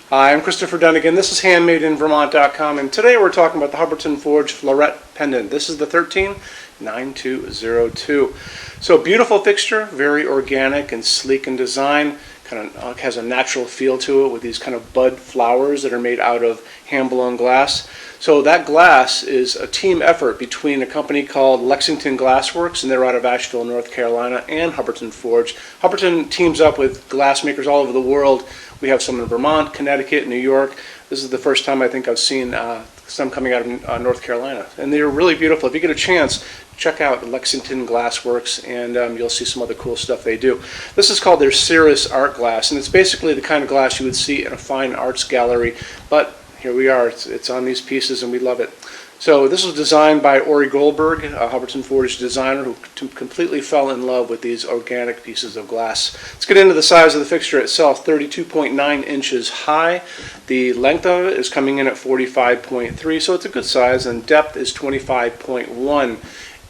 Hi, I'm Christopher Dunnigan. This is HandmadeInVermont.com, and today we're talking about the Hubbardton Forge Floret Pendant. This is the 139202. So beautiful fixture, very organic and sleek in design. Kind of has a natural feel to it with these kind of bud flowers that are made out of hand-blown glass. So that glass is a team effort between a company called Lexington Glassworks, and they're out of Asheville, North Carolina, and Hubbardton Forge. Hubbardton teams up with glass makers all over the world. We have some in Vermont, Connecticut, New York. This is the first time I think I've seen some coming out of North Carolina. And they're really beautiful. If you get a chance, check out Lexington Glassworks, and you'll see some other cool stuff they do. This is called their Cirrus Art Glass, and it's basically the kind of glass you would see in a fine arts gallery. But here we are. It's on these pieces, and we love it. So this was designed by Ori Goldberg, a Hubbardton Forge designer who completely fell in love with these organic pieces of glass. Let's get into the size of the fixture itself. 32.9 inches high. The length of it is coming in at 45.3, so it's a good size, and depth is 25.1.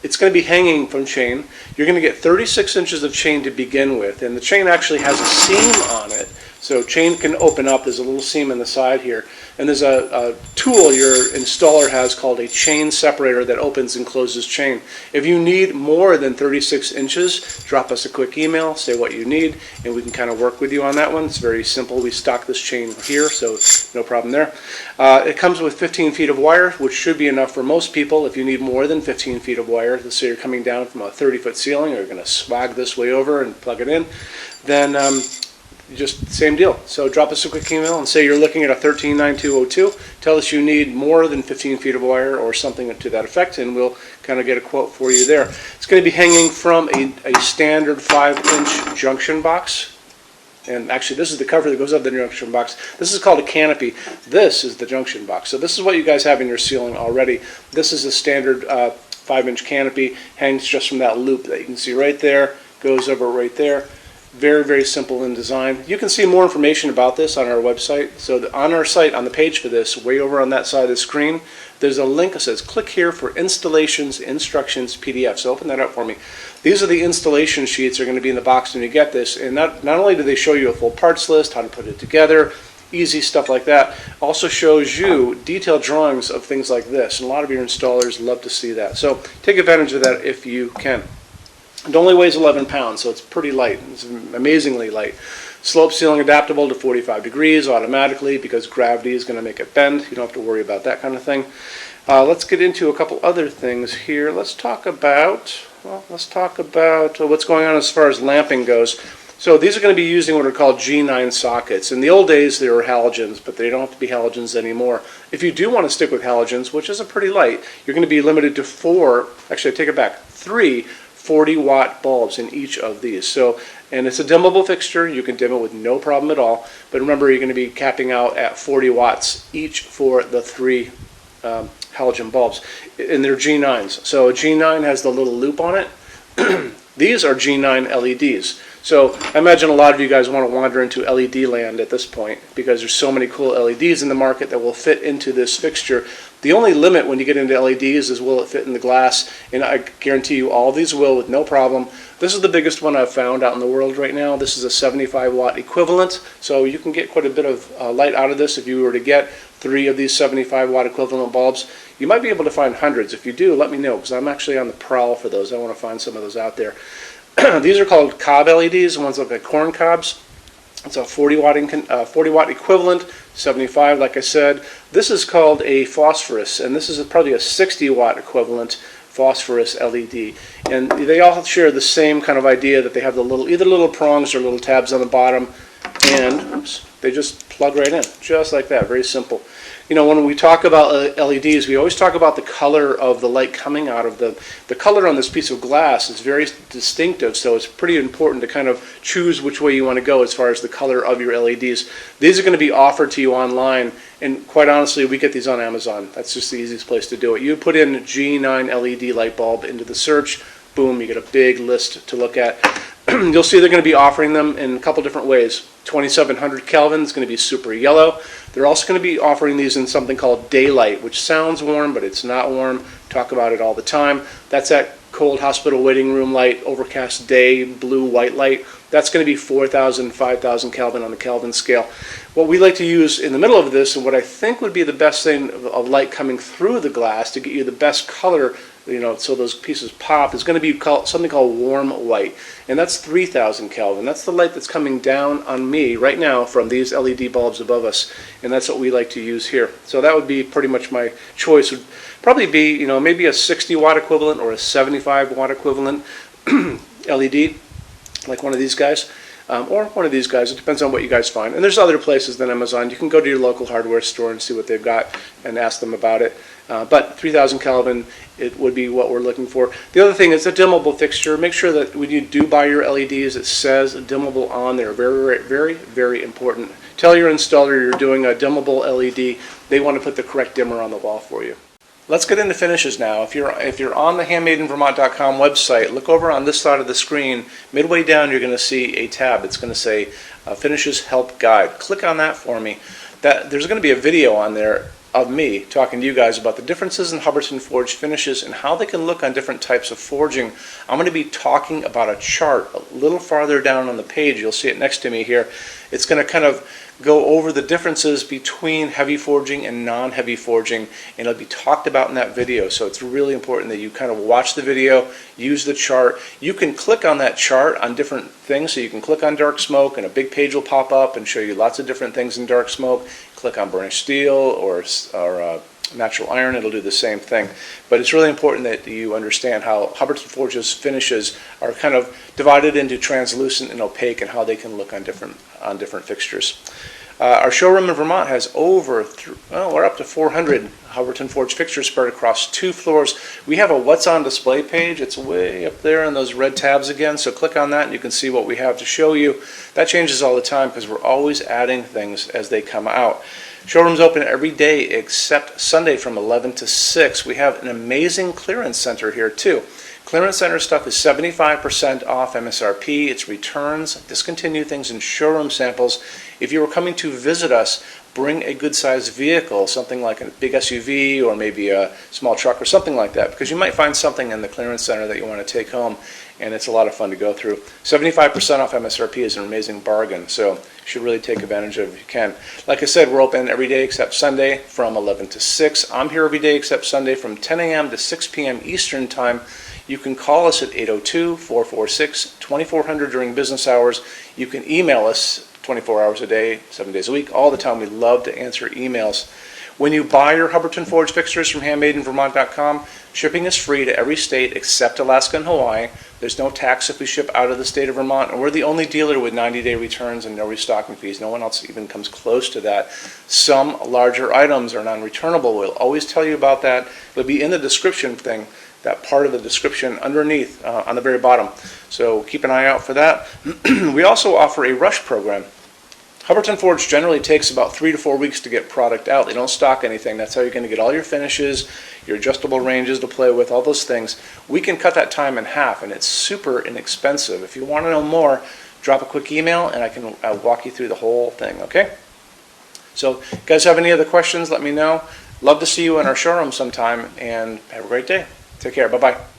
It's going to be hanging from chain. You're going to get 36 inches of chain to begin with, and the chain actually has a seam on it. So chain can open up. There's a little seam in the side here. And there's a tool your installer has called a chain separator that opens and closes chain. If you need more than 36 inches, drop us a quick email, say what you need, and we can kind of work with you on that one. It's very simple. We stock this chain here, so no problem there. It comes with 15 feet of wire, which should be enough for most people. If you need more than 15 feet of wire, let's say you're coming down from a 30-foot ceiling, or you're going to swag this way over and plug it in, then just same deal. So drop us a quick email and say you're looking at a 139202. Tell us you need more than 15 feet of wire or something to that effect, and we'll kind of get a quote for you there. It's going to be hanging from a standard 5-inch junction box. And actually, this is the cover that goes up the junction box. This is called a canopy. This is the junction box. So this is what you guys have in your ceiling already. This is a standard 5-inch canopy. Hangs just from that loop that you can see right there. Goes over right there. Very, very simple in design. You can see more information about this on our website. So on our site, on the page for this, way over on that side of the screen, there's a link that says click here for installations, instructions, PDF. So open that up for me. These are the installation sheets that are going to be in the box when you get this. And not only do they show you a full parts list, how to put it together, easy stuff like that, also shows you detailed drawings of things like this. And a lot of your installers love to see that. So take advantage of that if you can. It only weighs 11 pounds, so it's pretty light. It's amazingly light. Slope ceiling adaptable to 45 degrees automatically because gravity is going to make it bend. You don't have to worry about that kind of thing. Let's get into a couple other things here. Let's talk about what's going on as far as lamping goes. So these are going to be using what are called G9 sockets. In the old days, they were halogens, but they don't have to be halogens anymore. If you do want to stick with halogens, which is a pretty light, you're going to be limited to 3 40-watt bulbs in each of these. So, and it's a dimmable fixture. You can dim it with no problem at all. But remember, you're going to be capping out at 40 watts each for the 3 halogen bulbs. And they're G9s. So a G9 has the little loop on it. These are G9 LEDs. So I imagine a lot of you guys want to wander into LED land at this point because there's so many cool LEDs in the market that will fit into this fixture. The only limit when you get into LEDs is will it fit in the glass, and I guarantee you all these will with no problem. This is the biggest one I've found out in the world right now. This is a 75-watt equivalent, so you can get quite a bit of light out of this if you were to get 3 of these 75-watt equivalent bulbs. You might be able to find hundreds. If you do, let me know because I'm actually on the prowl for those. I want to find some of those out there. These are called cob LEDs, the ones look like corn cobs. It's a 40-watt equivalent, 75 like I said. This is called a phosphorus, and this is probably a 60-watt equivalent phosphorus LED. And they all share the same kind of idea that they have the either little prongs or little tabs on the bottom, and they just plug right in, just like that, very simple. You know, when we talk about LEDs, we always talk about the color of the light coming out of the color on this piece of glass is very distinctive, so it's pretty important to kind of choose which way you want to go as far as the color of your LEDs. These are going to be offered to you online, and quite honestly, we get these on Amazon. That's just the easiest place to do it. You put in G9 LED light bulb into the search, boom, you get a big list to look at. You'll see they're going to be offering them in a couple different ways. 2700 Kelvin is going to be super yellow. They're also going to be offering these in something called daylight, which sounds warm, but it's not warm. Talk about it all the time. That's at cold hospital waiting room light, overcast day, blue, white light. That's going to be 4,000, 5,000 Kelvin on the Kelvin scale. What we like to use in the middle of this, and what I think would be the best thing of light coming through the glass to get you the best color, so those pieces pop, is going to be something called warm white. And that's 3,000 Kelvin. That's the light that's coming down on me right now from these LED bulbs above us. And that's what we like to use here. So that would be pretty much my choice. Would probably be, maybe a 60 watt equivalent or a 75 watt equivalent LED, like one of these guys. Or one of these guys. It depends on what you guys find. And there's other places than Amazon. You can go to your local hardware store and see what they've got and ask them about it. But 3,000 Kelvin, it would be what we're looking for. The other thing is a dimmable fixture. Make sure that when you do buy your LEDs, it says dimmable on there. Very, very, very important. Tell your installer you're doing a dimmable LED. They want to put the correct dimmer on the wall for you. Let's get into finishes now. If you're on the HandmadeInVermont.com website, look over on this side of the screen. Midway down, you're going to see a tab. It's going to say Finishes Help Guide. Click on that for me. There's going to be a video on there of me talking to you guys about the differences in Hubbardton forged finishes and how they can look on different types of forging. I'm going to be talking about a chart a little farther down on the page. You'll see it next to me here. It's going to kind of go over the differences between heavy forging and non-heavy forging, and it'll be talked about in that video. So it's really important that you kind of watch the video, use the chart. You can click on that chart on different things. So you can click on dark smoke and a big page will pop up and show you lots of different things in dark smoke. Click on burnished steel or natural iron, it'll do the same thing. But it's really important that you understand how Hubbardton Forge's finishes are kind of divided into translucent and opaque and how they can look on different fixtures. Our showroom in Vermont has we're up to 400 Hubbardton Forge fixtures spread across 2 floors. We have a What's on Display page. It's way up there in those red tabs again, so click on that and you can see what we have to show you. That changes all the time because we're always adding things as they come out. Showroom's open every day except Sunday from 11 to 6. We have an amazing clearance center here too. Clearance center stuff is 75% off MSRP. It's returns, discontinued things, and showroom samples. If you were coming to visit us, bring a good-sized vehicle, something like a big SUV or maybe a small truck or something like that, because you might find something in the clearance center that you want to take home, and it's a lot of fun to go through. 75% off MSRP is an amazing bargain, so you should really take advantage of it if you can. Like I said, we're open every day except Sunday from 11 to 6. I'm here every day except Sunday from 10 a.m. to 6 p.m. Eastern Time. You can call us at 802-446-2400 during business hours. You can email us 24 hours a day, 7 days a week, all the time. We love to answer emails. When you buy your Hubbardton Forge fixtures from HandmadeInVermont.com, shipping is free to every state except Alaska and Hawaii. There's no tax if we ship out of the state of Vermont, and we're the only dealer with 90-day returns and no restocking fees. No one else even comes close to that. Some larger items are non-returnable. We'll always tell you about that. It'll be in the description thing, that part of the description underneath on the very bottom. So keep an eye out for that. We also offer a rush program. Hubbardton Forge generally takes about 3 to 4 weeks to get product out. They don't stock anything. That's how you're going to get all your finishes, your adjustable ranges to play with, all those things. We can cut that time in half, and it's super inexpensive. If you want to know more, drop a quick email, and I can walk you through the whole thing, okay? So, if you guys have any other questions, let me know. Love to see you in our showroom sometime, and have a great day. Take care. Bye-bye.